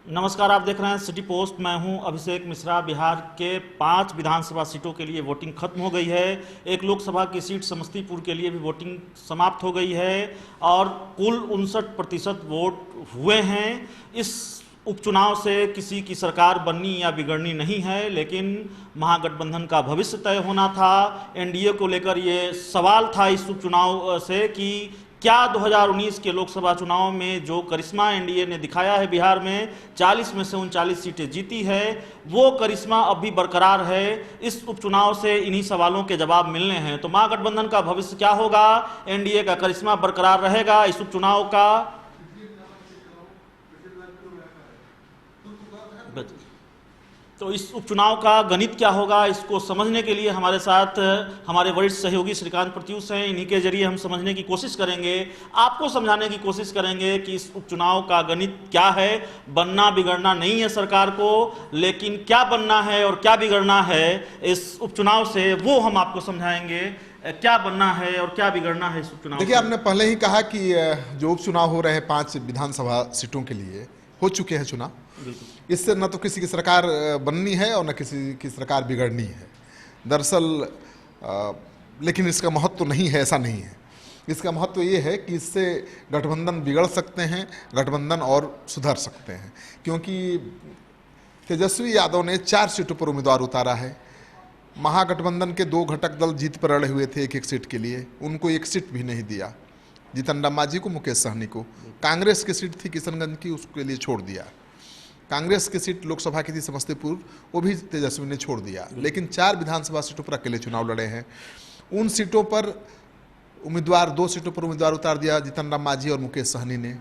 नमस्कार, आप देख रहे हैं सिटी पोस्ट। मैं हूं अभिषेक मिश्रा। बिहार के 5 विधानसभा सीटों के लिए वोटिंग खत्म हो गई है। एक लोकसभा की सीट समस्तीपुर के लिए भी वोटिंग समाप्त हो गई है और कुल 59% वोट हुए हैं। इस उपचुनाव से किसी की सरकार बननी या बिगड़नी नहीं है, लेकिन महागठबंधन का भविष्य तय होना था। एनडीए को लेकर ये सवाल था इस उपचुनाव से कि क्या 2019 के लोकसभा चुनाव में जो करिश्मा एनडीए ने दिखाया है, बिहार में 40 में से 39 सीटें जीती है, वो करिश्मा अब भी बरकरार है। इस उपचुनाव से इन्हीं सवालों के जवाब मिलने हैं। तो महागठबंधन का भविष्य क्या होगा? एनडीए का करिश्मा बरकरार रहेगा इस उपचुनाव का? तो इस उपचुनाव का गणित क्या होगा, इसको समझने के लिए हमारे साथ हमारे वरिष्ठ सहयोगी श्रीकांत प्रत्युष हैं। इन्हीं के जरिए हम समझने की कोशिश करेंगे, आपको समझाने की कोशिश करेंगे कि इस उपचुनाव का गणित क्या है। बनना बिगड़ना नहीं है सरकार को, लेकिन क्या बनना है और क्या बिगड़ना है इस उपचुनाव से, वो हम आपको समझाएंगे। क्या बनना है और क्या बिगड़ना है इस उपचुनाव से। देखिए, आपने पहले ही कहा कि जो उपचुनाव हो रहे हैं 5 विधानसभा सीटों के लिए हो चुके हैं चुनाव। इससे न तो किसी की सरकार बननी है और न किसी की सरकार बिगड़नी है। दरअसल लेकिन इसका महत्व तो नहीं है, ऐसा नहीं है। इसका महत्व ये है कि इससे गठबंधन बिगड़ सकते हैं, गठबंधन और सुधर सकते हैं। क्योंकि तेजस्वी यादव ने 4 सीटों पर उम्मीदवार उतारा है। महागठबंधन के 2 घटक दल जीत पर अड़े हुए थे एक सीट के लिए, उनको 1 सीट भी नहीं दिया। जीतन राम मांझी को, मुकेश सहनी को। कांग्रेस की सीट थी किशनगंज की, उसके लिए छोड़ दिया। कांग्रेस की सीट लोकसभा की थी समस्तीपुर, वो भी तेजस्वी ने छोड़ दिया। लेकिन 4 विधानसभा सीटों पर अकेले चुनाव लड़े हैं। उन सीटों पर उम्मीदवार 2 सीटों पर उम्मीदवार उतार दिया, जीतन राम मांझी और मुकेश सहनी ने।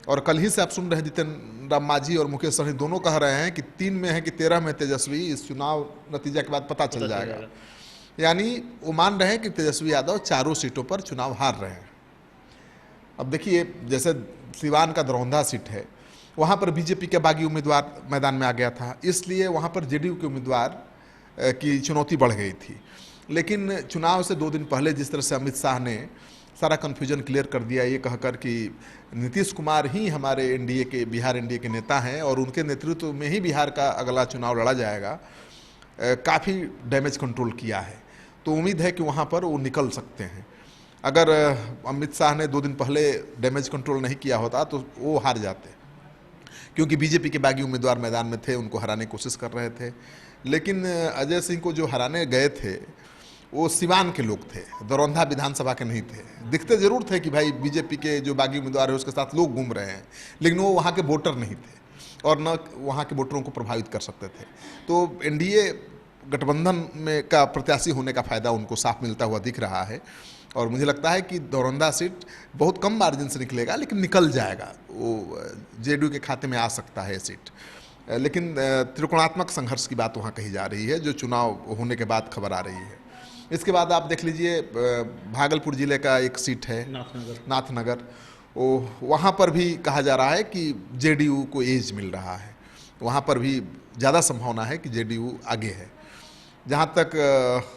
और कल ही से आप सुन रहे हैं, जीतन राम मांझी और मुकेश सहनी दोनों कह रहे हैं कि 3 में है कि 13 में तेजस्वी, इस चुनाव नतीजा के बाद पता चल जाएगा। यानी वो मान रहे हैं कि तेजस्वी यादव 4 सीटों पर चुनाव हार रहे हैं। अब देखिए, जैसे सिवान का दरौंधा सीट है, वहाँ पर बीजेपी के बागी उम्मीदवार मैदान में आ गया था, इसलिए वहाँ पर जेडीयू के उम्मीदवार की चुनौती बढ़ गई थी। लेकिन चुनाव से 2 दिन पहले जिस तरह से अमित शाह ने सारा कन्फ्यूजन क्लियर कर दिया, ये कहकर कि नीतीश कुमार ही हमारे एनडीए के, बिहार एनडीए के नेता हैं और उनके नेतृत्व में ही बिहार का अगला चुनाव लड़ा जाएगा, काफ़ी डैमेज कंट्रोल किया है। तो उम्मीद है कि वहाँ पर वो निकल सकते हैं। अगर अमित शाह ने 2 दिन पहले डैमेज कंट्रोल नहीं किया होता तो वो हार जाते, क्योंकि बीजेपी के बागी उम्मीदवार मैदान में थे, उनको हराने की कोशिश कर रहे थे। लेकिन अजय सिंह को जो हराने गए थे वो सिवान के लोग थे, दरौंधा विधानसभा के नहीं थे। दिखते जरूर थे कि भाई बीजेपी के जो बागी उम्मीदवार है उसके साथ लोग घूम रहे हैं, लेकिन वो वहाँ के वोटर नहीं थे और न वहाँ के वोटरों को प्रभावित कर सकते थे। तो एनडीए गठबंधन में का प्रत्याशी होने का फ़ायदा उनको साफ मिलता हुआ दिख रहा है। और मुझे लगता है कि दरौंधा सीट बहुत कम मार्जिन से निकलेगा, लेकिन निकल जाएगा, वो जेडीयू के खाते में आ सकता है सीट। लेकिन त्रिकोणात्मक संघर्ष की बात वहाँ कही जा रही है, जो चुनाव होने के बाद खबर आ रही है। इसके बाद आप देख लीजिए, भागलपुर जिले का एक सीट है नाथनगर, वहाँ पर भी कहा जा रहा है कि जेडीयू को एज मिल रहा है। वहाँ पर भी ज़्यादा संभावना है कि जेडीयू आगे है। जहाँ तक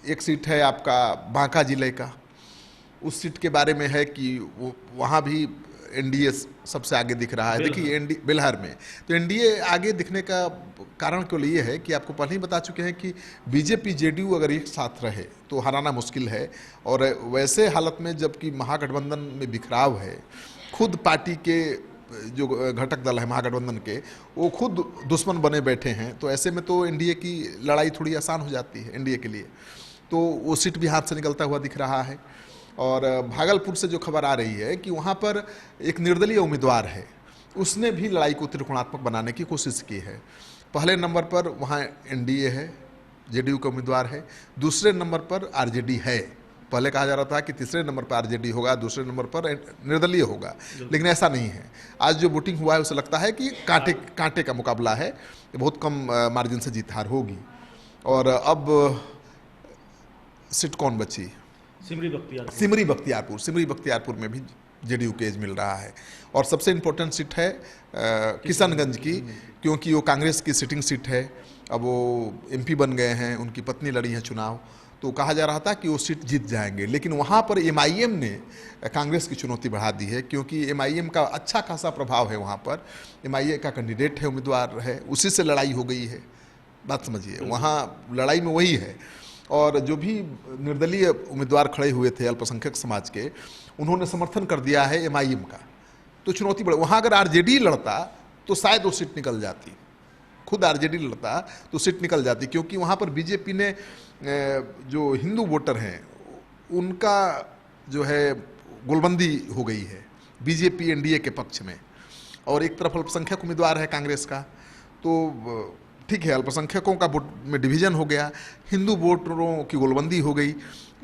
एक सीट है आपका बांका जिले का, उस सीट के बारे में है कि वहाँ भी एनडीए सबसे आगे दिख रहा है। देखिए, एनडीए बिहार में तो एनडीए आगे दिखने का कारण केवल ये है कि आपको पहले ही बता चुके हैं कि बीजेपी जेडीयू अगर एक साथ रहे तो हराना मुश्किल है। और वैसे हालत में जबकि महागठबंधन में बिखराव है, खुद पार्टी के जो घटक दल है महागठबंधन के, वो खुद दुश्मन बने बैठे हैं, तो ऐसे में तो एनडीए की लड़ाई थोड़ी आसान हो जाती है एनडीए के लिए। तो वो सीट भी हाथ से निकलता हुआ दिख रहा है। और भागलपुर से जो खबर आ रही है कि वहाँ पर एक निर्दलीय उम्मीदवार है, उसने भी लड़ाई को त्रिकोणात्मक बनाने की कोशिश की है। पहले नंबर पर वहाँ एनडीए है, जेडीयू का उम्मीदवार है। दूसरे नंबर पर आरजेडी है। पहले कहा जा रहा था कि तीसरे नंबर पर आरजेडी होगा, दूसरे नंबर पर निर्दलीय होगा, लेकिन ऐसा नहीं है। आज जो वोटिंग हुआ है उसे लगता है कि कांटे का मुकाबला है, बहुत कम मार्जिन से जीत हार होगी। और अब सीट कौन बची? सिमरी बख्तियारपुर में भी जेडीयू के एज मिल रहा है। और सबसे इम्पोर्टेंट सीट है किशनगंज की, क्योंकि वो कांग्रेस की सिटिंग सीट है। अब वो एमपी बन गए हैं, उनकी पत्नी लड़ी है चुनाव, तो कहा जा रहा था कि वो सीट जीत जाएंगे, लेकिन वहाँ पर एमआईएम ने कांग्रेस की चुनौती बढ़ा दी है, क्योंकि एमआईएम का अच्छा खासा प्रभाव है वहाँ पर। एमआईए का कैंडिडेट है, उम्मीदवार है, उसी से लड़ाई हो गई है। बात समझिए, वहाँ लड़ाई में वही है। और जो भी निर्दलीय उम्मीदवार खड़े हुए थे अल्पसंख्यक समाज के, उन्होंने समर्थन कर दिया है एमआईएम का, तो चुनौती बढ़। वहाँ अगर आरजेडी लड़ता तो शायद वो सीट निकल जाती, खुद आरजेडी लड़ता तो सीट निकल जाती, क्योंकि वहाँ पर बीजेपी ने जो हिंदू वोटर हैं उनका जो है गोलबंदी हो गई है बीजेपी एनडीए के पक्ष में, और एक तरफ अल्पसंख्यक उम्मीदवार है कांग्रेस का, तो ठीक है अल्पसंख्यकों का वोट में डिवीजन हो गया, हिंदू वोटरों की गोलबंदी हो गई,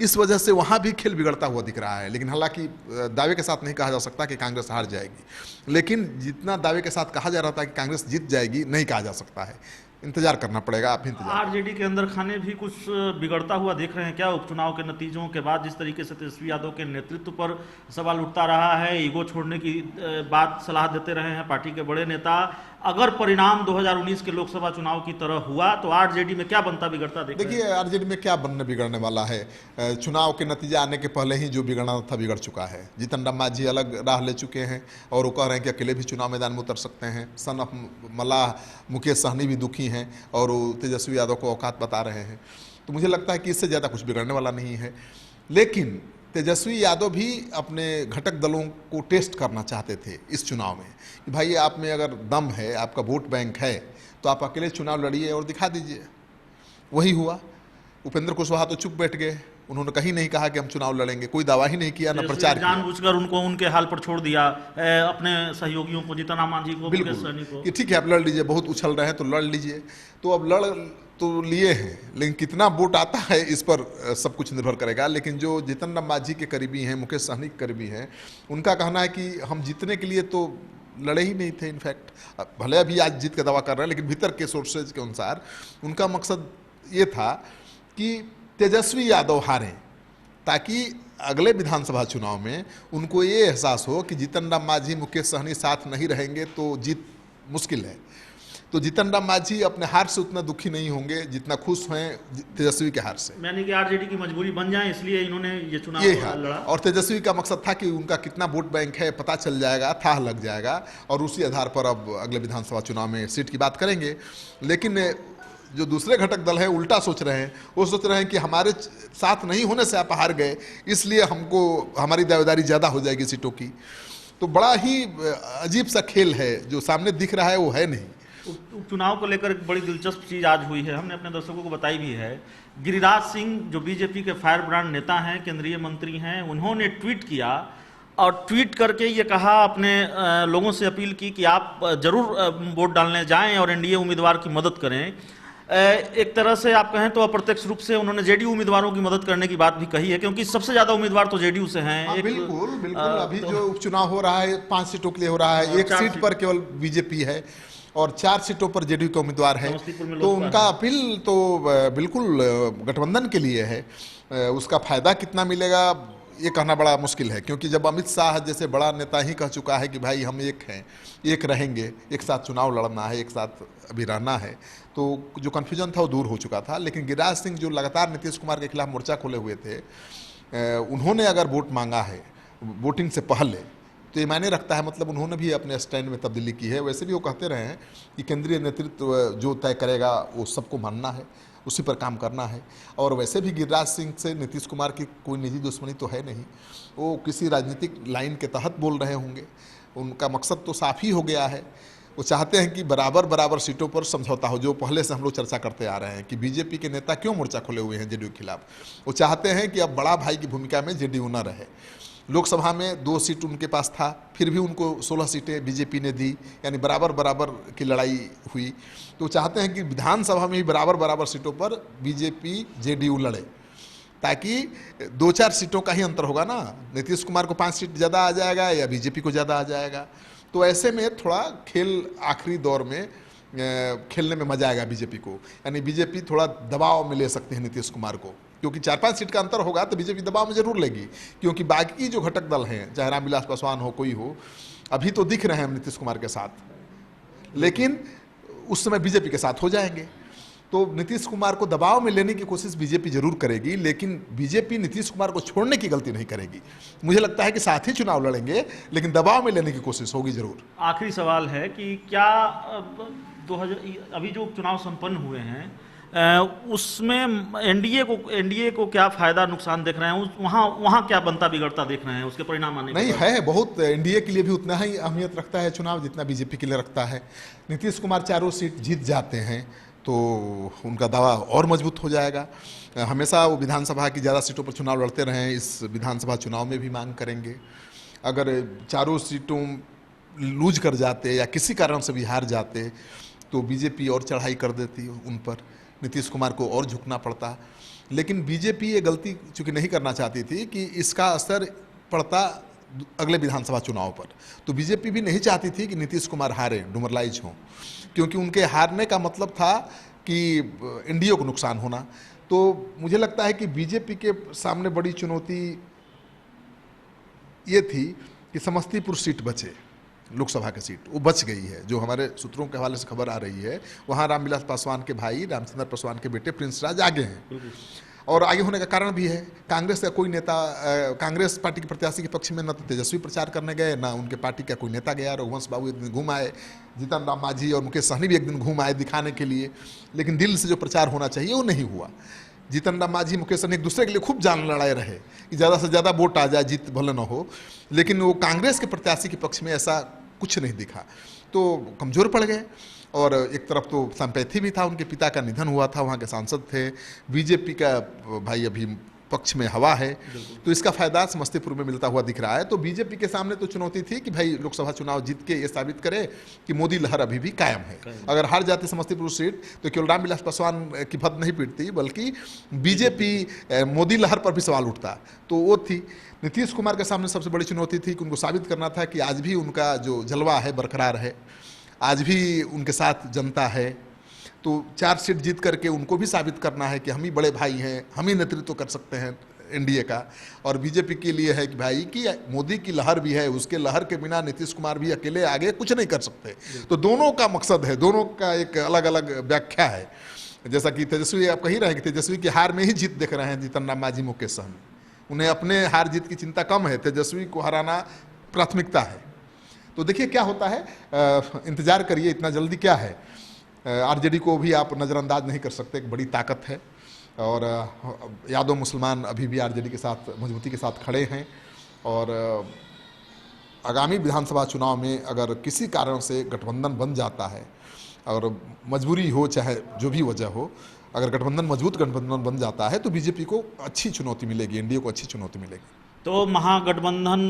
इस वजह से वहाँ भी खेल बिगड़ता हुआ दिख रहा है। लेकिन हालांकि दावे के साथ नहीं कहा जा सकता कि कांग्रेस हार जाएगी, लेकिन जितना दावे के साथ कहा जा रहा था कि कांग्रेस जीत जाएगी, नहीं कहा जा सकता है। इंतजार करना पड़ेगा, आप इंतजार। आरजेडी के अंदर खाने भी कुछ बिगड़ता हुआ देख रहे हैं क्या उपचुनाव के नतीजों के बाद? जिस तरीके से तेजस्वी यादव के नेतृत्व पर सवाल उठता रहा है, ईगो छोड़ने की बात सलाह देते रहे हैं पार्टी के बड़े नेता, अगर परिणाम 2019 के लोकसभा चुनाव की तरह हुआ तो आरजेडी में क्या बनता बिगड़ता देखिए आरजेडी में क्या बनने बिगड़ने वाला है। चुनाव के नतीजे आने के पहले ही जो बिगड़ना था बिगड़ चुका है। जीतन राम मांझी अलग राह ले चुके हैं और वो कह रहे हैं कि अकेले भी चुनाव मैदान में उतर सकते हैं। सन ऑफ मल्लाह मुकेश सहनी भी दुखी हैं और वो तेजस्वी यादव को औकात बता रहे हैं। तो मुझे लगता है कि इससे ज़्यादा कुछ बिगड़ने वाला नहीं है। लेकिन तेजस्वी यादव भी अपने घटक दलों को टेस्ट करना चाहते थे इस चुनाव में कि भाई आप में अगर दम है, आपका वोट बैंक है, तो आप अकेले चुनाव लड़िए और दिखा दीजिए। वही हुआ। उपेंद्र कुशवाहा तो चुप बैठ गए, उन्होंने कहीं नहीं कहा कि हम चुनाव लड़ेंगे, कोई दावा ही नहीं किया, न प्रचार किया। जानबूझकर उनको उनके हाल पर छोड़ दिया, अपने सहयोगियों को, जीतन राम मांझी को, मुकेश सहनी को, कि ठीक है आप लड़ लीजिए, बहुत उछल रहे हैं तो लड़ लीजिए। तो अब लड़ तो लिए हैं, लेकिन कितना वोट आता है इस पर सब कुछ निर्भर करेगा। लेकिन जो जीतन राम मांझी के करीबी हैं, मुकेश सहनी के करीबी हैं, उनका कहना है कि हम जीतने के लिए तो लड़े ही नहीं थे। इनफैक्ट भले अभी आज जीत का दावा कर रहे हैं, लेकिन भीतर के सोर्सेज के अनुसार उनका मकसद ये था कि तेजस्वी यादव हारें, ताकि अगले विधानसभा चुनाव में उनको ये एहसास हो कि जीतन राम मांझी, मुकेश सहनी साथ नहीं रहेंगे तो जीत मुश्किल है। तो जीतन राम मांझी अपने हार से उतना दुखी नहीं होंगे जितना खुश हैं तेजस्वी के हार से। यानी कि आरजेडी की मजबूरी बन जाए, इसलिए इन्होंने ये चुनाव लड़ा। और तेजस्वी का मकसद था कि उनका कितना वोट बैंक है पता चल जाएगा, था लग जाएगा, और उसी आधार पर अब अगले विधानसभा चुनाव में सीट की बात करेंगे। लेकिन जो दूसरे घटक दल हैं उल्टा सोच रहे हैं। वो सोच रहे हैं कि हमारे साथ नहीं होने से आप हार गए, इसलिए हमको हमारी दावेदारी ज़्यादा हो जाएगी सीटों की। तो बड़ा ही अजीब सा खेल है, जो सामने दिख रहा है वो है नहीं। उपचुनाव को लेकर एक बड़ी दिलचस्प चीज़ आज हुई है, हमने अपने दर्शकों को बताई भी है। गिरिराज सिंह जो बीजेपी के फायर ब्रांड नेता हैं, केंद्रीय मंत्री हैं, उन्होंने ट्वीट किया और ट्वीट करके ये कहा, अपने लोगों से अपील की कि आप जरूर वोट डालने जाएं और एनडीए उम्मीदवार की मदद करें। एक तरह से आप कहें तो अप्रत्यक्ष रूप से उन्होंने जेडीयू उम्मीदवारों की मदद करने की बात भी कही है, क्योंकि सबसे ज्यादा उम्मीदवार तो जेडीयू से हैं। बिल्कुल बिल्कुल। अभी जो उपचुनाव हो रहा है 5 सीटों के लिए हो रहा है, 1 सीट पर केवल बीजेपी है और 4 सीटों पर जेडीयू के उम्मीदवार है। तो उनका अपील तो बिल्कुल गठबंधन के लिए है। उसका फायदा कितना मिलेगा ये कहना बड़ा मुश्किल है, क्योंकि जब अमित शाह जैसे बड़ा नेता ही कह चुका है कि भाई हम एक हैं, एक रहेंगे, एक साथ चुनाव लड़ना है, एक साथ अभी रहना है, तो जो कन्फ्यूजन था वो दूर हो चुका था। लेकिन गिरिराज सिंह जो लगातार नीतीश कुमार के खिलाफ मोर्चा खोले हुए थे, उन्होंने अगर वोट मांगा है वोटिंग से पहले, तो ये मायने रखता है, मतलब उन्होंने भी अपने स्टैंड में तब्दीली की है। वैसे भी वो कहते रहे हैं कि केंद्रीय नेतृत्व जो तय करेगा वो सबको मानना है, उसी पर काम करना है। और वैसे भी गिरिराज सिंह से नीतीश कुमार की कोई निजी दुश्मनी तो है नहीं, वो किसी राजनीतिक लाइन के तहत बोल रहे होंगे। उनका मकसद तो साफ ही हो गया है, वो चाहते हैं कि बराबर बराबर सीटों पर समझौता हो। जो पहले से हम लोग चर्चा करते आ रहे हैं कि बीजेपी के नेता क्यों मोर्चा खोले हुए हैं जेडीयू के खिलाफ, वो चाहते हैं कि अब बड़ा भाई की भूमिका में जेडीयू न रहे। लोकसभा में 2 सीट उनके पास था, फिर भी उनको 16 सीटें बीजेपी ने दी, यानी बराबर बराबर की लड़ाई हुई। तो चाहते हैं कि विधानसभा में भी बराबर बराबर सीटों पर बीजेपी जेडीयू लड़े, ताकि 2-4 सीटों का ही अंतर होगा ना। नीतीश कुमार को 5 सीट ज़्यादा आ जाएगा या बीजेपी को ज़्यादा आ जाएगा। तो ऐसे में थोड़ा खेल आखिरी दौर में खेलने में मजा आएगा बीजेपी को, यानी बीजेपी थोड़ा दबाव में ले सकते हैं नीतीश कुमार को, क्योंकि 4-5 सीट का अंतर होगा तो बीजेपी दबाव में जरूर लेगी। क्योंकि बाकी जो घटक दल हैं, चाहे रामविलास पासवान हो, कोई हो, अभी तो दिख रहे हैं नीतीश कुमार के साथ, लेकिन उस समय बीजेपी के साथ हो जाएंगे। तो नीतीश कुमार को दबाव में लेने की कोशिश बीजेपी जरूर करेगी, लेकिन बीजेपी नीतीश कुमार को छोड़ने की गलती नहीं करेगी। मुझे लगता है कि साथ ही चुनाव लड़ेंगे, लेकिन दबाव में लेने की कोशिश होगी जरूर। आखिरी सवाल है कि क्या 2000 अभी जो उपचुनाव संपन्न हुए हैं उसमें एनडीए को क्या फायदा नुकसान देख रहे हैं, वहाँ क्या बनता बिगड़ता देख रहे हैं, उसके परिणाम आने नहीं है, बहुत एनडीए के लिए भी उतना ही अहमियत रखता है चुनाव जितना बीजेपी के लिए रखता है। नीतीश कुमार चारों सीट जीत जाते हैं तो उनका दावा और मजबूत हो जाएगा। हमेशा वो विधानसभा की ज़्यादा सीटों पर चुनाव लड़ते रहे, इस विधानसभा चुनाव में भी मांग करेंगे। अगर चारों सीटों लूज कर जाते या किसी कारण से भी हार जाते तो बीजेपी और चढ़ाई कर देती उन पर, नीतीश कुमार को और झुकना पड़ता। लेकिन बीजेपी ये गलती चूंकि नहीं करना चाहती थी कि इसका असर पड़ता अगले विधानसभा चुनाव पर, तो बीजेपी भी नहीं चाहती थी कि नीतीश कुमार हारे, डुमरलाइज हों, क्योंकि उनके हारने का मतलब था कि एनडीए को नुकसान होना। तो मुझे लगता है कि बीजेपी के सामने बड़ी चुनौती ये थी कि समस्तीपुर सीट बचे, लोकसभा की सीट वो बच गई है। जो हमारे सूत्रों के हवाले से खबर आ रही है, वहाँ रामविलास पासवान के भाई रामचंद्र पासवान के बेटे प्रिंस राज आगे हैं, और आगे होने का कारण भी है कांग्रेस का कोई नेता, कांग्रेस पार्टी के प्रत्याशी के पक्ष में न तो तेजस्वी प्रचार करने गए, ना उनके पार्टी का कोई नेता गया। रघुवंश बाबू एक दिन घूम आए, जीतन राम मांझी और मुकेश सहनी भी एक दिन घूम आए दिखाने के लिए, लेकिन दिल से जो प्रचार होना चाहिए वो नहीं हुआ। जीतन राम मांझी, मुकेश सहनी एक दूसरे के लिए खूब जान लड़ाए रहे कि ज़्यादा से ज़्यादा वोट आ जाए, जीत भले न हो, लेकिन वो कांग्रेस के प्रत्याशी के पक्ष में ऐसा कुछ नहीं दिखा, तो कमज़ोर पड़ गए। और एक तरफ तो संपैथी भी था, उनके पिता का निधन हुआ था, वहाँ के सांसद थे। बीजेपी का भाई अभी पक्ष में हवा है, तो इसका फायदा समस्तीपुर में मिलता हुआ दिख रहा है। तो बीजेपी के सामने तो चुनौती थी कि भाई लोकसभा चुनाव जीत के ये साबित करे कि मोदी लहर अभी भी कायम है। अगर हार जाती समस्तीपुर सीट तो केवल रामविलास पासवान की भद नहीं पीटती, बल्कि बीजेपी मोदी लहर पर भी सवाल उठता, तो वो थी। नीतीश कुमार के सामने सबसे बड़ी चुनौती थी कि उनको साबित करना था कि आज भी उनका जो जलवा है बरकरार है, आज भी उनके साथ जनता है। तो 4 सीट जीत करके उनको भी साबित करना है कि हम ही बड़े भाई हैं, हम ही नेतृत्व कर सकते हैं एनडीए का। और बीजेपी के लिए है कि भाई कि मोदी की लहर भी है, उसके लहर के बिना नीतीश कुमार भी अकेले आगे कुछ नहीं कर सकते। तो दोनों का मकसद है, दोनों का एक अलग अलग व्याख्या है। जैसा कि तेजस्वी आप कही रहे हैं कि तेजस्वी की हार में ही जीत देख रहे हैं जीतन राम मांझी, मुकेश सहनी, उन्हें अपने हार जीत की चिंता कम है, तेजस्वी को हराना प्राथमिकता है। तो देखिए क्या होता है, इंतजार करिए, इतना जल्दी क्या है। आरजेडी को भी आप नज़रअंदाज नहीं कर सकते, एक बड़ी ताकत है। और यादव मुसलमान अभी भी आरजेडी के साथ मजबूती के साथ खड़े हैं। और आगामी विधानसभा चुनाव में अगर किसी कारण से गठबंधन बन जाता है, और मजबूरी हो चाहे जो भी वजह हो, अगर गठबंधन मजबूत गठबंधन बन जाता है तो बीजेपी को अच्छी चुनौती मिलेगी, एनडीए को अच्छी चुनौती मिलेगी। तो महागठबंधन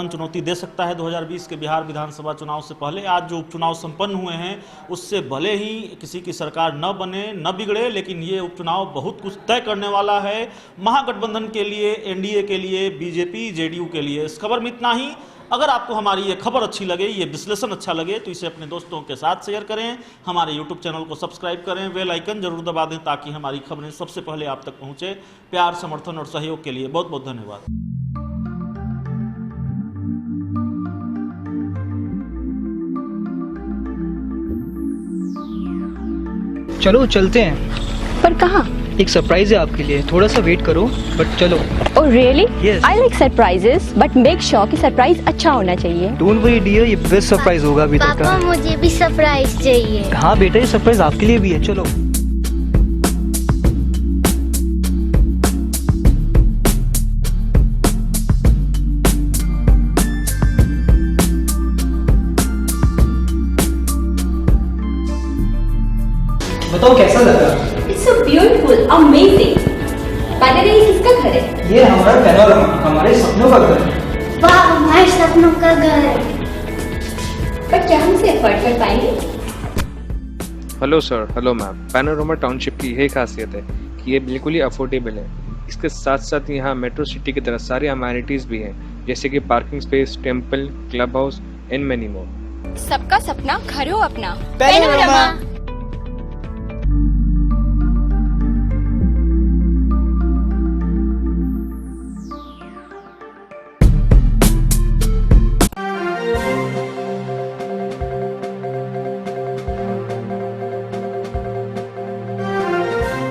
चुनौती दे सकता है 2020 के बिहार विधानसभा चुनाव से पहले। आज जो उपचुनाव संपन्न हुए हैं उससे भले ही किसी की सरकार न बने न बिगड़े, लेकिन ये उपचुनाव बहुत कुछ तय करने वाला है महागठबंधन के लिए, एनडीए के लिए, बीजेपी जेडीयू के लिए। इस खबर में इतना ही। अगर आपको हमारी ये खबर अच्छी लगे, ये विश्लेषण अच्छा लगे, तो इसे अपने दोस्तों के साथ शेयर करें, हमारे यूट्यूब चैनल को सब्सक्राइब करें, बेल आइकन जरूर दबा दें ताकि हमारी खबरें सबसे पहले आप तक पहुंचे। प्यार, समर्थन और सहयोग के लिए बहुत बहुत धन्यवाद। चलो चलते हैं। पर कहाँ? एक सरप्राइज है आपके लिए, थोड़ा सा वेट करो, बट चलो। Oh really? Yes. I like surprises, but make sure कि सरप्राइज अच्छा होना चाहिए। डोंट वरी डियर, ये बेस्ट सरप्राइज होगा अभी तक का। पापा मुझे भी सरप्राइज चाहिए। हाँ बेटा, ये सरप्राइज आपके लिए भी है, चलो। बताओ कैसा लगा? It's so beautiful, amazing. By the way, किसका घर है? ये हमारा पैनोरमा, हमारे सपनों का घर है। वाह, हमारे सपनों का घर है। पर क्या हम इसे अफोर्ड कर पाएंगे? Hello sir, hello ma'am. Panorama township की यही खासियत है कि ये बिल्कुल ही अफोर्डेबल है। इसके साथ साथ यहाँ मेट्रो सिटी की तरह सारी अमेनिटीज भी हैं, जैसे कि parking space, temple, club house and many more. सबका सपना घर हो अपना। पैनोरमा।